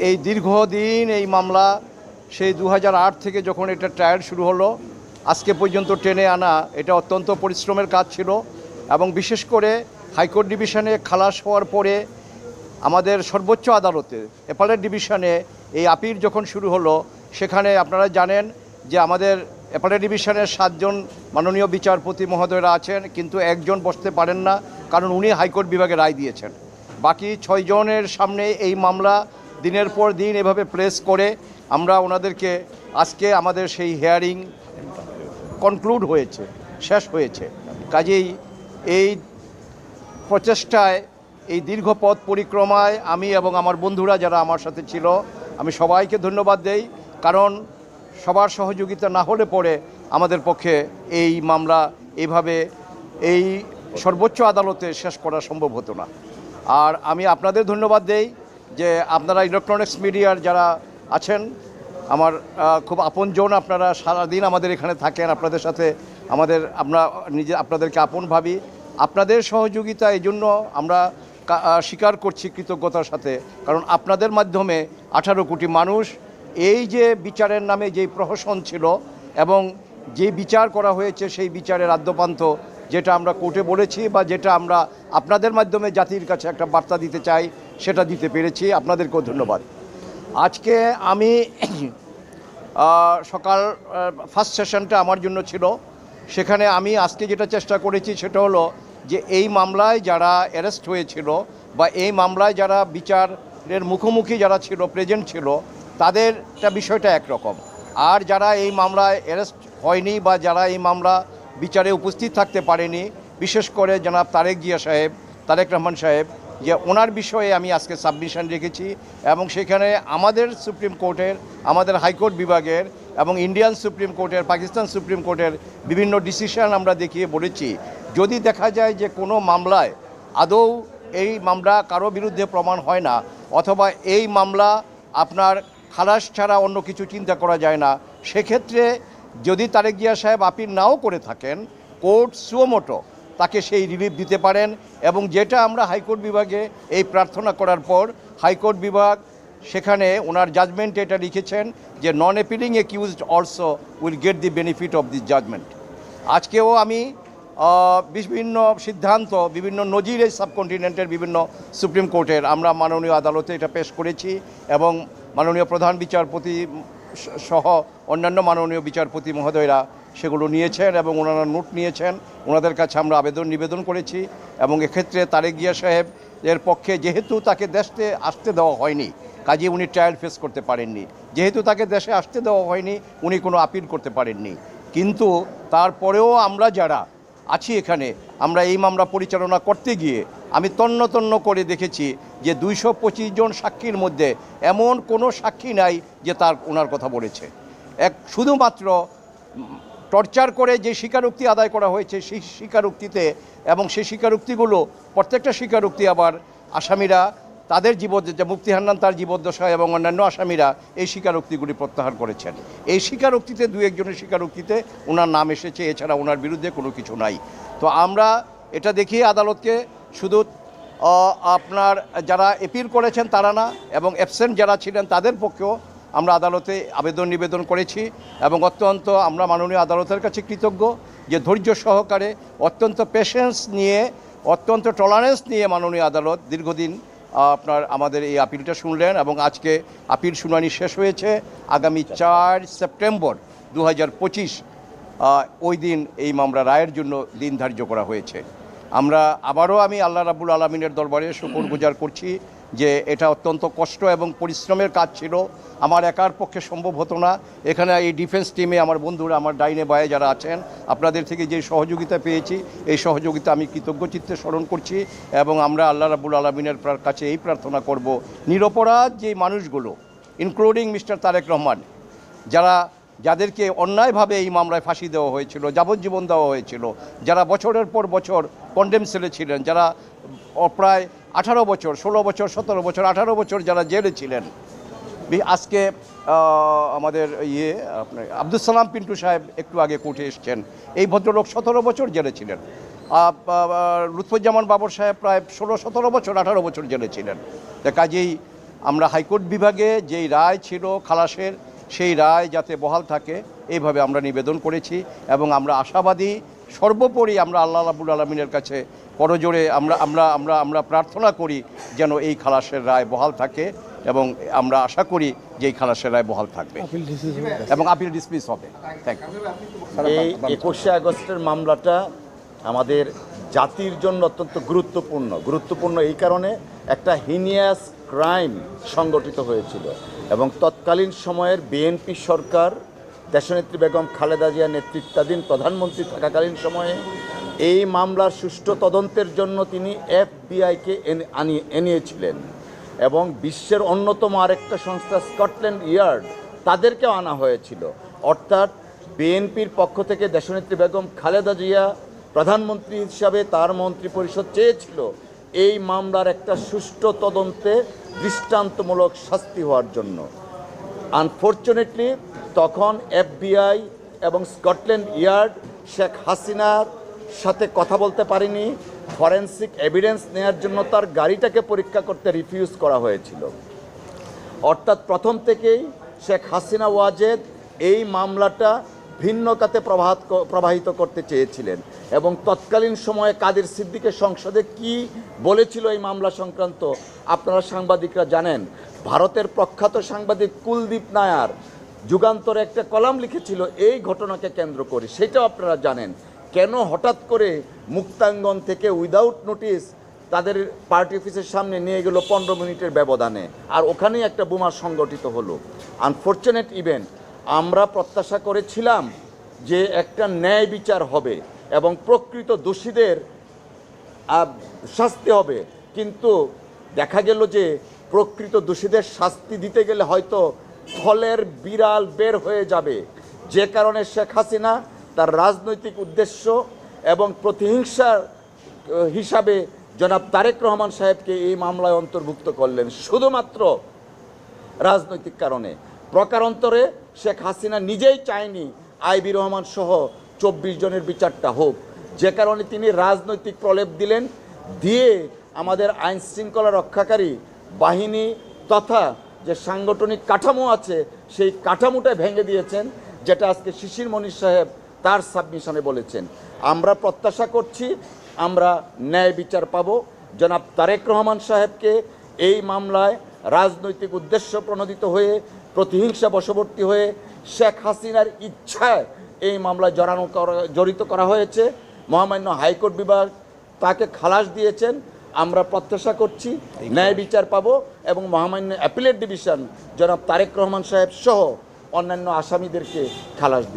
এই দীর্ঘদিন এই মামলা সেই 2008 থেকে যখন এটা ট্রায়াল শুরু হলো আজকে পর্যন্ত টেনে আনা এটা অত্যন্ত পরিশ্রমের কাজ ছিল এবং বিশেষ করে হাইকোর্ট ডিভিশনে খালাস হওয়ার পরে আমাদের সর্বোচ্চ আদালতে অ্যাপেলেট ডিভিশনে এই আপিল যখন শুরু হলো সেখানে আপনারা জানেন যে আমাদের অ্যাপেলেট ডিভিশনের 7 জন মাননীয় বিচারপতি মহোদয়রা আছেন, কিন্তু একজন বসতে পারেন না, কারণ উনি হাইকোর্ট বিভাগে রায় দিয়েছেন। বাকি 6 জনের সামনে এই মামলা দিনের পর দিন এভাবে প্লেস করে আমরা ওনাদেরকে আজকে আমাদের সেই হিয়ারিং কনক্লুড হয়েছে, শেষ হয়েছে। কাজেই এই প্রচেষ্টায় এই দীর্ঘ পথ পরিক্রমায় আমি এবং আমার বন্ধুরা যারা আমার সাথে ছিল আমি সবাইকে ধন্যবাদ দেই, কারণ সবার সহযোগিতা না হলে পরে আমাদের পক্ষে এই মামলা এইভাবে এই সর্বোচ্চ আদালতে শেষ করা সম্ভব হতো না। আর আমি আপনাদের ধন্যবাদ দেই যে আপনারা ইলেকট্রনিক্স মিডিয়ার যারা আছেন আমার খুব আপনজন, আপনারা সারাদিন আমাদের এখানে থাকেন, আপনাদের সাথে আমরা আপনাদেরকে আপন ভাবি। আপনাদের সহযোগিতা এই জন্য আমরা স্বীকার করছি কৃতজ্ঞতার সাথে, কারণ আপনাদের মাধ্যমে 18 কোটি মানুষ এই যে বিচারের নামে যেই প্রহসন ছিল এবং যে বিচার করা হয়েছে সেই বিচারের আদ্যপান্ত যেটা আমরা কোর্টে বলেছি বা যেটা আমরা আপনাদের মাধ্যমে জাতির কাছে একটা বার্তা দিতে চাই সেটা দিতে পেরেছি। আপনাদেরকেও ধন্যবাদ। আজকে আমি সকাল ফার্স্ট সেশনটা আমার জন্য ছিল, সেখানে আমি আজকে যেটা চেষ্টা করেছি সেটা হলো যে এই মামলায় যারা অ্যারেস্ট হয়েছিল বা এই মামলায় যারা বিচারের মুখোমুখি যারা ছিল, প্রেজেন্ট ছিল, তাদেরটা বিষয়টা একরকম, আর যারা এই মামলায় অ্যারেস্ট হয়নি বা যারা এই মামলা বিচারে উপস্থিত থাকতে পারেনি, বিশেষ করে জনাব তারেক রহমান সাহেব, যে ওনার বিষয়ে আমি আজকে সাবমিশন রেখেছি এবং সেখানে আমাদের সুপ্রিম কোর্টের, আমাদের হাইকোর্ট বিভাগের এবং ইন্ডিয়ান সুপ্রিম কোর্টের, পাকিস্তান সুপ্রিম কোর্টের বিভিন্ন ডিসিশন আমরা দেখিয়ে বলেছি যদি দেখা যায় যে কোনো মামলায় আদৌ এই মামলা কারো বিরুদ্ধে প্রমাণ হয় না অথবা এই মামলা আপনার খালাস ছাড়া অন্য কিছু চিন্তা করা যায় না, সেক্ষেত্রে যদি তারেক জিয়া সাহেব আপিল নাও করে থাকেন, কোর্ট সুমোটো তাকে সেই রিলিফ দিতে পারেন। এবং যেটা আমরা হাইকোর্ট বিভাগে এই প্রার্থনা করার পর হাইকোর্ট বিভাগ সেখানে ওনার জাজমেন্টে এটা লিখেছেন যে non appealing accused also will get the benefit of this judgment. আজকেও আমি বিভিন্ন সিদ্ধান্ত, বিভিন্ন নজির এই সাবকন্টিনেন্টের বিভিন্ন সুপ্রিম কোর্টের আমরা মাননীয় আদালতে এটা পেশ করেছি এবং মাননীয় প্রধান বিচারপতি সহ অন্যান্য মাননীয় বিচারপতি মহোদয়রা সেগুলো নিয়েছেন এবং ওনারা নোট নিয়েছেন, ওনাদের কাছে আমরা নিবেদন করেছি। এবং এক্ষেত্রে তারেক জিয়া সাহেব এর পক্ষে যেহেতু তাকে দেশে আসতে দেওয়া হয়নি, কাজে উনি ট্রায়াল ফেস করতে পারেননি, যেহেতু তাকে দেশে আসতে দেওয়া হয়নি উনি কোনো আপিল করতে পারেননি। কিন্তু তারপরেও আমরা যারা আছি এখানে, আমরা এই মামলা পরিচালনা করতে গিয়ে আমি তন্ন করে দেখেছি যে 225 জন সাক্ষীর মধ্যে এমন কোনো সাক্ষী নাই যে ওনার কথা বলেছে। শুধুমাত্র টর্চার করে যে স্বীকারোক্তি আদায় করা হয়েছে সেই স্বীকারোক্তিতে, এবং সেই স্বীকারোক্তিগুলো প্রত্যেকটা স্বীকারোক্তি আবার আসামিরা তাদের যে মুফতি হান্নান তার জীবদ্দশা এবং অন্যান্য আসামিরা এই স্বীকারোক্তিগুলি প্রত্যাহার করেছেন। এই স্বীকারোক্তিতে 2-1 জনের স্বীকারোক্তিতে ওনার নাম এসেছে, এছাড়া ওনার বিরুদ্ধে কোনো কিছু নাই। তো আমরা এটা দেখিয়ে আদালতকে শুধু আপনার যারা অ্যাপিল করেছেন তারা না, এবং অ্যাবসেন্ট যারা ছিলেন তাদের পক্ষেও আমরা আদালতে নিবেদন করেছি। এবং অত্যন্ত আমরা মাননীয় আদালতের কাছে কৃতজ্ঞ যে ধৈর্য সহকারে, অত্যন্ত পেশেন্স নিয়ে, অত্যন্ত টলারেন্স নিয়ে মাননীয় আদালত দীর্ঘদিন আমাদের এই আপিলটা শুনলেন এবং আজকে আপিল শুনানি শেষ হয়েছে। আগামী 4 সেপ্টেম্বর 2025 ওই দিন এই মামলা রায়ের জন্য দিন ধার্য করা হয়েছে। আমরা আবারও আমি আল্লাহ রাব্বুল আলামিনের দরবারে শুকরগুজার করছি যে এটা অত্যন্ত কষ্ট এবং পরিশ্রমের কাজ ছিল, আমার একার পক্ষে সম্ভব হতো না। এখানে এই ডিফেন্স টিমে আমার বন্ধুরা, আমার ডাইনে বায়ে যারা আছেন, আপনাদের থেকে যে সহযোগিতা পেয়েছি এই সহযোগিতা আমি কৃতজ্ঞ চিত্তে স্মরণ করছি। এবং আমরা আল্লাহ রাব্বুল আলামিনের কাছে এই প্রার্থনা করব, নিরপরাধ যে মানুষগুলো ইনক্লুডিং মিস্টার তারেক রহমান, যাদেরকে অন্যায়ভাবে এই মামলায় ফাঁসি দেওয়া হয়েছিল, যাবজ্জীবন দেওয়া হয়েছিল, যারা বছরের পর বছর কন্ডেম সেলে ছিলেন, যারা প্রায় 18 বছর, 16 বছর, 17 বছর, 18 বছর যারা জেলে ছিলেন। আজকে আমাদের আপনার আব্দুল সালাম পিন্টু সাহেব একটু আগে কোর্টে এসছেন, এই ভদ্রলোক 17 বছর জেলে ছিলেন। লুৎফুজ্জামান বাবর সাহেব প্রায় 16-17 বছর, 18 বছর জেলে ছিলেন। কাজেই আমরা হাইকোর্ট বিভাগে যেই রায় ছিল খালাসের সেই রায় যাতে বহাল থাকে এইভাবে আমরা নিবেদন করেছি এবং আমরা আশাবাদী সর্বোপরি আমরা আল্লাহ রাব্বুল আলামিনের কাছে করজোড়ে আমরা আমরা আমরা আমরা প্রার্থনা করি যেন এই খালাসের রায় বহাল থাকে এবং আমরা আশা করি যে এই খালাসের রায় বহাল থাকবে এবং আপিল ডিসমিস হবে। Thank you. এই 21শে আগস্টের মামলাটা আমাদের জাতির জন্য অত্যন্ত গুরুত্বপূর্ণ এই কারণে একটা হিনিয়াস ক্রাইম সংগঠিত হয়েছিল এবং তৎকালীন সময়ের বিএনপি সরকার দেশনেত্রী বেগম খালেদা জিয়া নেতৃত্বাধীন প্রধানমন্ত্রী থাকাকালীন সময়ে এই মামলার সুষ্ঠু তদন্তের জন্য তিনি এফবিআইকে এনেছিলেন এবং বিশ্বের অন্যতম আরেকটা সংস্থা স্কটল্যান্ড ইয়ার্ড তাদেরকেও আনা হয়েছিল। অর্থাৎ বিএনপির পক্ষ থেকে দেশনেত্রী বেগম খালেদা জিয়া প্রধানমন্ত্রী হিসাবে তার মন্ত্রী পরিষদ চেয়েছিল এই মামলার একটা সুষ্ঠু তদন্তে দৃষ্টান্তমূলক শাস্তি হওয়ার জন্য। আনফর্চুনেটলি তখন এফবিআই এবং স্কটল্যান্ড ইয়ার্ড শেখ হাসিনার সাথে কথা বলতে পারেনি, ফরেনসিক এভিডেন্স নেওয়ার জন্য তার গাড়িটাকে পরীক্ষা করতে রিফিউজ করা হয়েছিল। অর্থাৎ প্রথম থেকেই শেখ হাসিনা ওয়াজেদ এই মামলাটা ভিন্ন খাতে প্রবাহিত করতে চেয়েছিলেন এবং তৎকালীন সময়ে কাদের সিদ্দিকের সংসদে কি বলেছিল এই মামলা সংক্রান্ত আপনারা সাংবাদিকরা জানেন। ভারতের প্রখ্যাত সাংবাদিক কুলদীপ নায়ার যুগান্তরে একটা কলাম লিখেছিল এই ঘটনাকে কেন্দ্র করে, সেটাও আপনারা জানেন। কেন হঠাৎ করে মুক্তাঙ্গন থেকে উইদাউট নোটিস তাদের পার্টি অফিসের সামনে নিয়ে গেল 15 মিনিটের ব্যবধানে, আর ওখানেই একটা বোমা সংগঠিত হলো। Unfortunate event. আমরা প্রত্যাশা করেছিলাম যে একটা ন্যায় বিচার হবে এবং প্রকৃত দোষীদের শাস্তি হবে, কিন্তু দেখা গেল যে প্রকৃত দোষীদের শাস্তি দিতে গেলে হয়তো ফলের বিড়াল বের হয়ে যাবে, যে কারণে শেখ হাসিনা তার রাজনৈতিক উদ্দেশ্য এবং প্রতিহিংসার হিসাবে জনাব তারেক রহমান সাহেবকে এই মামলায় অন্তর্ভুক্ত করলেন শুধুমাত্র রাজনৈতিক কারণে। প্রকারান্তরে শেখ হাসিনা নিজেই চায়নি আইবি রহমান সহ 24 জনের বিচারটা হোক, যে কারণে তিনি রাজনৈতিক প্রলেপ দিলেন, দিয়ে আমাদের আইন শৃঙ্খলা রক্ষাকারী বাহিনী তথা যে সাংগঠনিক কাঠামো আছে সেই কাঠামোটা ভেঙে দিয়েছেন, যেটা আজকে শিশির মনির সাহেব তার সাবমিশনে বলেছেন। আমরা প্রত্যাশা করছি আমরা ন্যায় বিচার পাব। জনাব তারেক রহমান সাহেবকে এই মামলায় রাজনৈতিক উদ্দেশ্য প্রণোদিত হয়ে প্রতিহিংসা বশবর্তী হয়ে শেখ হাসিনার ইচ্ছায় এই মামলায় জড়িত করা হয়েছে। মহামান্য হাইকোর্ট বিভাগ তাকে খালাস দিয়েছেন। আমরা প্রত্যাশা করছি ন্যায় বিচার পাব এবং মহামান্য অ্যাপিলেট ডিভিশন জনাব তারেক রহমান সাহেব সহ অন্যান্য আসামিদেরকে খালাস দিবে।